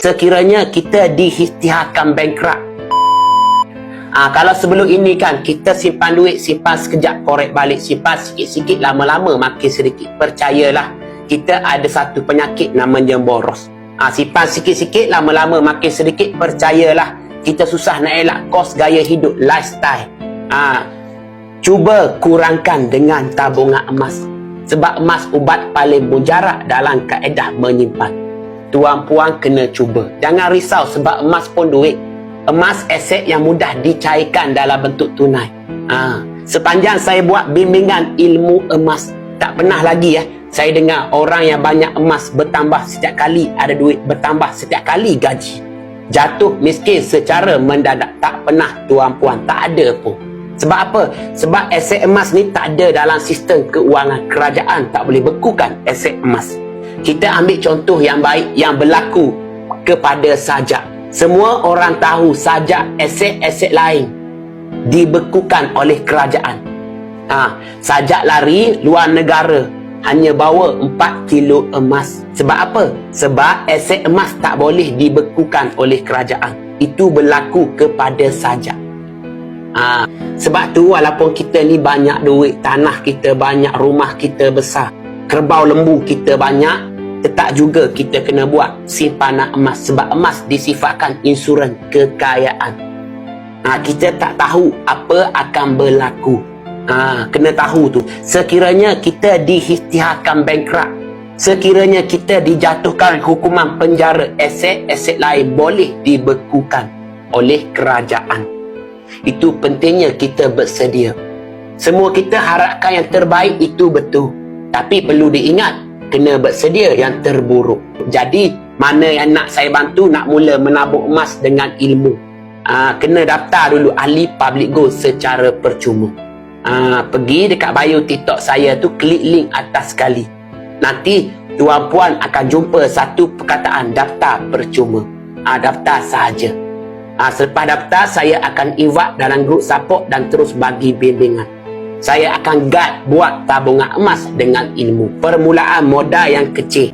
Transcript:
sekiranya kita diisytiharkan bankrupt. Kalau sebelum ini kan kita simpan duit, simpan sekejap, korek balik, simpan sikit-sikit, lama-lama makin sedikit. Percayalah, kita ada satu penyakit namanya boros. Simpan sikit-sikit, lama-lama makin sedikit. Percayalah, kita susah nak elak kos gaya hidup, lifestyle. Cuba kurangkan dengan tabungan emas. Sebab emas ubat paling mujarab dalam kaedah menyimpan. Tuan-puan kena cuba. Jangan risau sebab emas pun duit. Emas aset yang mudah dicairkan dalam bentuk tunai. Sepanjang saya buat bimbingan ilmu emas, tak pernah lagi saya dengar orang yang banyak emas bertambah setiap kali ada duit, bertambah setiap kali gaji. Jatuh miskin secara mendadak. Tak pernah tuan-puan, tak ada pun. Sebab apa? Sebab aset emas ni tak ada dalam sistem keuangan. Kerajaan tak boleh bekukan aset emas. Kita ambil contoh yang baik yang berlaku kepada sajak. Semua orang tahu sajak aset-aset lain dibekukan oleh kerajaan. Sajak lari luar negara hanya bawa 4 kilo emas. Sebab apa? Sebab aset emas tak boleh dibekukan oleh kerajaan. Itu berlaku kepada sajak. Sebab tu walaupun kita ni banyak duit, tanah kita banyak, rumah kita besar, kerbau lembu kita banyak, tetap juga kita kena buat simpanan emas. Sebab emas disifatkan insurans kekayaan. Kita tak tahu apa akan berlaku. Kena tahu tu. Sekiranya kita diisytiharkan bankrupt, sekiranya kita dijatuhkan hukuman penjara, aset-aset lain boleh dibekukan oleh kerajaan. Itu pentingnya kita bersedia. Semua kita harapkan yang terbaik, itu betul. Tapi perlu diingat, kena bersedia yang terburuk. Jadi, mana yang nak saya bantu nak mula menabung emas dengan ilmu, kena daftar dulu ahli public goals secara percuma. Pergi dekat bio TikTok saya tu, klik link atas sekali. Nanti tuan-puan akan jumpa satu perkataan daftar percuma. Daftar sahaja. Selepas daftar, saya akan invite dalam grup support dan terus bagi bimbingan. Saya akan guide buat tabungan emas dengan ilmu. Permulaan modal yang kecil.